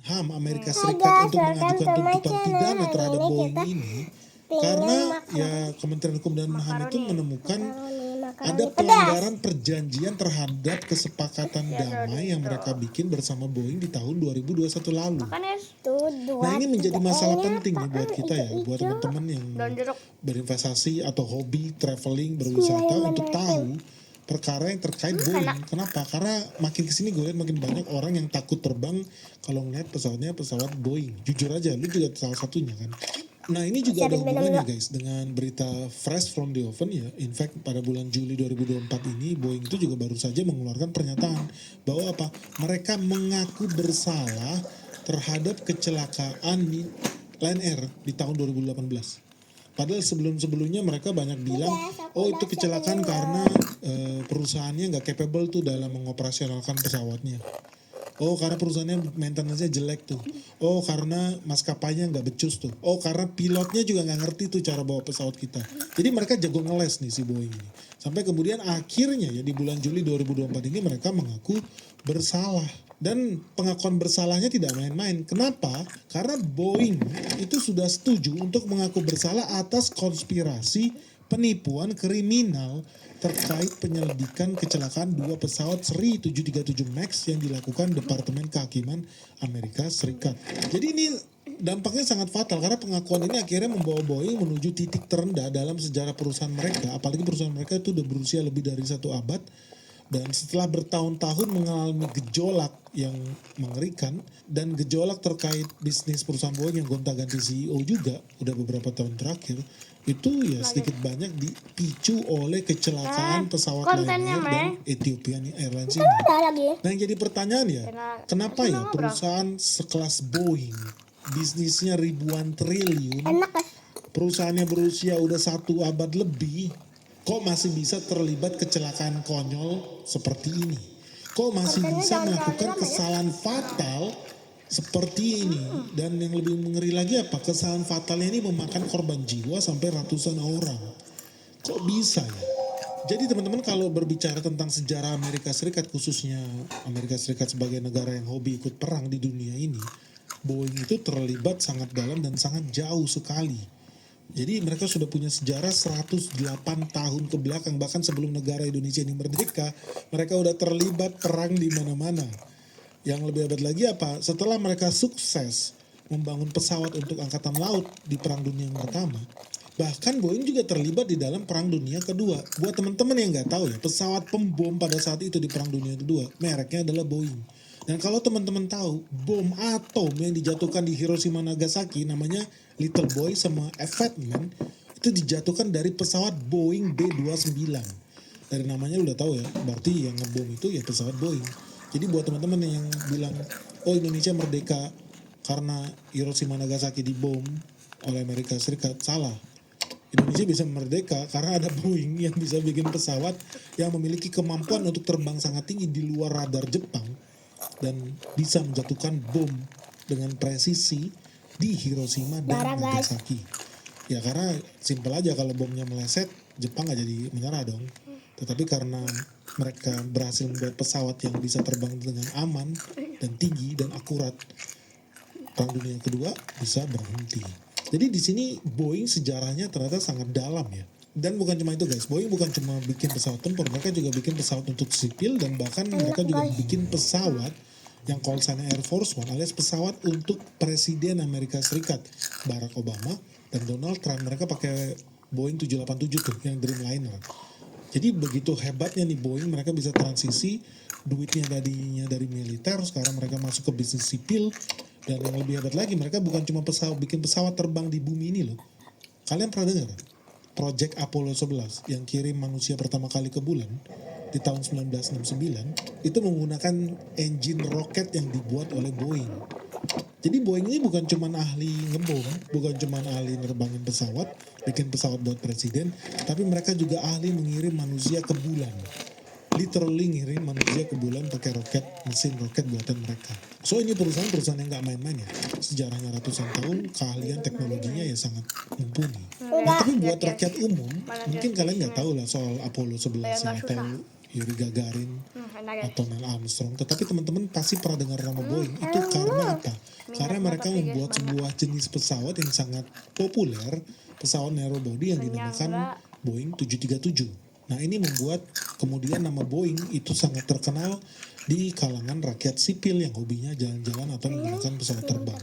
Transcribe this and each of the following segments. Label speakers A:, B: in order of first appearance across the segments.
A: HAM Amerika Serikat untuk mengajukan tuntutan pidana terhadap Boeing ini karena ya Kementerian Hukum dan HAM itu menemukan ada pelanggaran perjanjian terhadap kesepakatan damai yang mereka bikin bersama Boeing di tahun 2021 lalu. Nah ini menjadi masalah penting nih buat kita ya, buat teman-teman yang berinvestasi atau hobi traveling berwisata untuk tahu perkara yang terkait Boeing. Kenapa? Karena makin kesini gue lihat makin banyak orang yang takut terbang kalau ngeliat pesawatnya pesawat Boeing. Jujur aja, lu juga salah satunya kan. Nah ini juga ada hubungannya guys dengan berita fresh from the oven ya. In fact pada bulan Juli 2024 ini Boeing itu juga baru saja mengeluarkan pernyataan bahwa apa? Mereka mengaku bersalah terhadap kecelakaan di Lion Air di tahun 2018. Padahal sebelum-sebelumnya mereka banyak bilang, oh itu kecelakaan karena perusahaannya nggak capable tuh dalam mengoperasionalkan pesawatnya. Oh karena perusahaannya maintenance-nya jelek tuh. Oh karena maskapainya nggak becus tuh. Oh karena pilotnya juga nggak ngerti tuh cara bawa pesawat kita. Jadi mereka jago ngeles nih si Boeing ini. Sampai kemudian akhirnya ya di bulan Juli 2024 ini mereka mengaku bersalah. Dan pengakuan bersalahnya tidak main-main. Kenapa? Karena Boeing itu sudah setuju untuk mengaku bersalah atas konspirasi penipuan kriminal terkait penyelidikan kecelakaan dua pesawat seri 737 MAX yang dilakukan Departemen Kehakiman Amerika Serikat. Jadi ini dampaknya sangat fatal karena pengakuan ini akhirnya membawa Boeing menuju titik terendah dalam sejarah perusahaan mereka. Apalagi perusahaan mereka itu udah berusia lebih dari 1 abad. Dan setelah bertahun-tahun mengalami gejolak yang mengerikan dan gejolak terkait bisnis perusahaan Boeing yang gonta-ganti CEO juga udah beberapa tahun terakhir, itu ya sedikit banyak dipicu oleh kecelakaan pesawat Lion Air dan Ethiopian Airlines ini. Nah yang jadi pertanyaan ya, kenapa ya perusahaan sekelas Boeing, bisnisnya ribuan triliun, perusahaannya berusia udah 1 abad lebih, kok masih bisa terlibat kecelakaan konyol seperti ini? Kok masih bisa melakukan kesalahan fatal seperti ini? Dan yang lebih mengeri lagi apa? Kesalahan fatalnya ini memakan korban jiwa sampai ratusan orang. Kok bisa ya? Jadi teman-teman kalau berbicara tentang sejarah Amerika Serikat, khususnya Amerika Serikat sebagai negara yang hobi ikut perang di dunia ini, Boeing itu terlibat sangat dalam dan sangat jauh sekali. Jadi mereka sudah punya sejarah 108 tahun ke belakang, bahkan sebelum negara Indonesia ini merdeka, mereka udah terlibat perang di mana-mana. Yang lebih hebat lagi apa? Setelah mereka sukses membangun pesawat untuk angkatan laut di Perang Dunia yang pertama, bahkan Boeing juga terlibat di dalam Perang Dunia Kedua. Buat teman-teman yang nggak tahu ya, pesawat pembom pada saat itu di Perang Dunia Kedua, mereknya adalah Boeing. Dan kalau teman-teman tahu, bom atom yang dijatuhkan di Hiroshima Nagasaki namanya Little Boy sama Fat Man itu dijatuhkan dari pesawat Boeing B-29. Dari namanya udah tahu ya, berarti yang ngebom itu ya pesawat Boeing. Jadi buat teman-teman yang bilang, oh Indonesia merdeka karena Hiroshima Nagasaki dibom oleh Amerika Serikat, salah. Indonesia bisa merdeka karena ada Boeing yang bisa bikin pesawat yang memiliki kemampuan untuk terbang sangat tinggi di luar radar Jepang dan bisa menjatuhkan bom dengan presisi di Hiroshima dan Nagasaki. Ya karena simpel aja, kalau bomnya meleset Jepang gak jadi menyerah dong. Tetapi karena mereka berhasil membuat pesawat yang bisa terbang dengan aman dan tinggi dan akurat, Perang Dunia Kedua bisa berhenti. Jadi di sini Boeing sejarahnya ternyata sangat dalam ya. Dan bukan cuma itu guys, Boeing bukan cuma bikin pesawat tempur, mereka juga bikin pesawat untuk sipil, dan bahkan mereka juga bikin pesawat yang call sign Air Force One, alias pesawat untuk Presiden Amerika Serikat Barack Obama dan Donald Trump. Mereka pakai Boeing 787 tuh, yang Dreamliner. Jadi begitu hebatnya nih Boeing, mereka bisa transisi duitnya dari militer, sekarang mereka masuk ke bisnis sipil. Dan yang lebih hebat lagi, mereka bukan cuma bikin pesawat terbang di bumi ini loh. Kalian pernah dengar Project Apollo 11 yang kirim manusia pertama kali ke bulan di tahun 1969 itu menggunakan engine roket yang dibuat oleh Boeing. Jadi Boeing ini bukan cuma ahli ngebom, bukan cuma ahli nerbangin pesawat, bikin pesawat buat presiden, tapi mereka juga ahli mengirim manusia ke bulan. Literally ngirim manusia ke bulan pakai roket, mesin roket buatan mereka. So ini perusahaan yang nggak main-main ya. Sejarahnya ratusan tahun, keahlian teknologinya ya sangat mumpuni. Nah tapi buat rakyat umum, mungkin kalian nggak tahu lah soal Apollo 11 ya, atau Yuri Gagarin atau Neil Armstrong. Tetapi teman-teman pasti pernah dengar nama Boeing. Itu karena apa? karena mereka membuat sebuah jenis pesawat yang sangat populer, pesawat narrow body yang dinamakan Boeing 737. Nah ini membuat kemudian nama Boeing itu sangat terkenal di kalangan rakyat sipil yang hobinya jalan-jalan atau menggunakan pesawat terbang.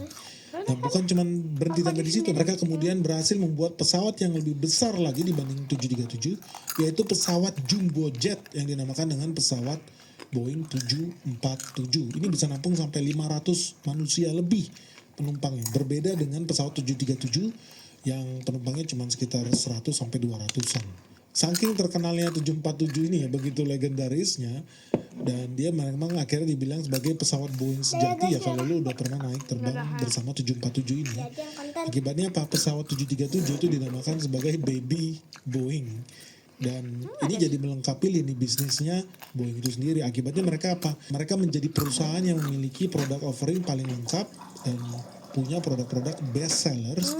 A: Nah bukan cuma berhenti sampai di situ, mereka kemudian berhasil membuat pesawat yang lebih besar lagi dibanding 737, yaitu pesawat jumbo jet yang dinamakan dengan pesawat Boeing 747. Ini bisa nampung sampai 500 manusia lebih penumpangnya. Berbeda dengan pesawat 737 yang penumpangnya cuma sekitar 100 sampai 200-an. Saking terkenalnya 747 ini ya, begitu legendarisnya, dan dia memang akhirnya dibilang sebagai pesawat Boeing sejati ya kalau lu udah pernah naik terbang bersama 747 ini. Akibatnya apa? Pesawat 737 itu dinamakan sebagai baby Boeing. Dan ini jadi melengkapi lini bisnisnya Boeing itu sendiri. Akibatnya mereka apa? Mereka menjadi perusahaan yang memiliki produk offering paling lengkap dan punya produk-produk best sellers.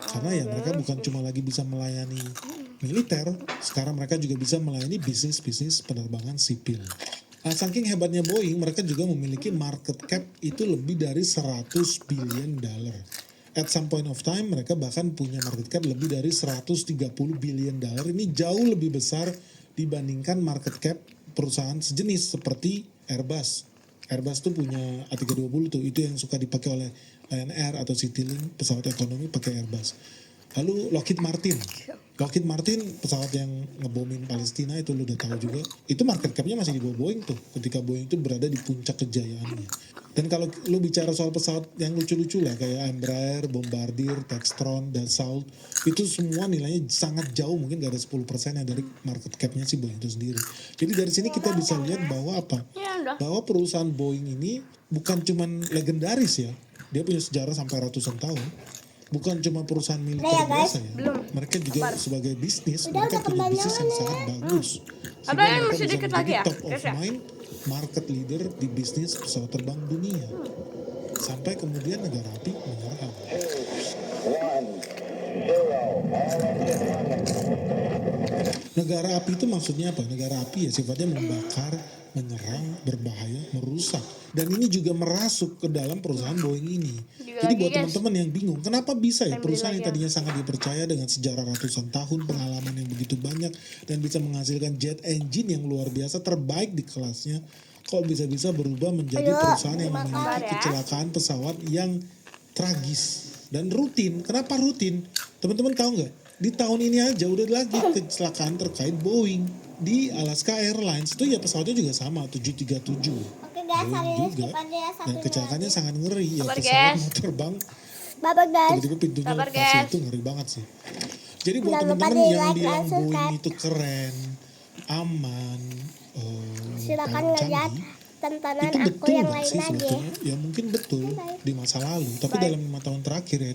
A: Karena ya mereka bukan cuma lagi bisa melayani militer, sekarang mereka juga bisa melayani bisnis-bisnis penerbangan sipil. Nah, saking hebatnya Boeing, mereka juga memiliki market cap itu lebih dari 100 billion dollar. At some point of time, mereka bahkan punya market cap lebih dari 130 billion dollar. Ini jauh lebih besar dibandingkan market cap perusahaan sejenis seperti Airbus. Airbus tuh punya A320 tuh, itu yang suka dipakai oleh Lion Air atau Citylink, pesawat ekonomi pakai Airbus. Lalu Lockheed Martin, pesawat yang ngebomin Palestina itu lu udah tahu juga. Itu market cap-nya masih di bawah Boeing tuh, ketika Boeing itu berada di puncak kejayaannya. Dan kalau lu bicara soal pesawat yang lucu-lucu lah, kayak Embraer, Bombardier, Textron, Dassault, itu semua nilainya sangat jauh, mungkin gak ada 10% ya dari market cap-nya si Boeing itu sendiri. Jadi dari sini kita bisa lihat bahwa apa? Bahwa perusahaan Boeing ini bukan cuman legendaris ya, dia punya sejarah sampai ratusan tahun. Bukan cuma perusahaan militer biasa ya, mereka juga sebagai bisnis, mereka punya bisnis yang sangat bagus. Sehingga mereka bisa menjadi top of mind market leader di bisnis pesawat terbang dunia. Sampai kemudian negara api menyerang. Negara api itu maksudnya apa? Negara api ya sifatnya membakar, menyerang, berbahaya, merusak. Dan ini juga merasuk ke dalam perusahaan Boeing ini. Jadi buat teman-teman yang bingung, kenapa bisa ya perusahaan yang tadinya sangat dipercaya dengan sejarah ratusan tahun, pengalaman yang begitu banyak, dan bisa menghasilkan jet engine yang luar biasa terbaik di kelasnya, kok bisa-bisa berubah menjadi perusahaan yang memiliki kecelakaan pesawat yang tragis dan rutin. Kenapa rutin? Teman-teman tahu nggak? Di tahun ini aja udah lagi kecelakaan terkait Boeing di Alaska Airlines. Itu ya pesawatnya juga sama, 737. Boeing juga. Dan kecelakaannya sangat ngeri. Ya pesawat mau terbang, tiba-tiba pintunya lepas, itu ngeri banget sih. Jadi buat teman-teman yang bilang Boeing itu keren, aman,
B: silakan lihat tontonan
A: itu
B: aku
A: betul
B: yang
A: nggak
B: lain
A: sih
B: aja.
A: sebetulnya? Ya mungkin betul di masa lalu, tapi dalam 5 tahun terakhir ya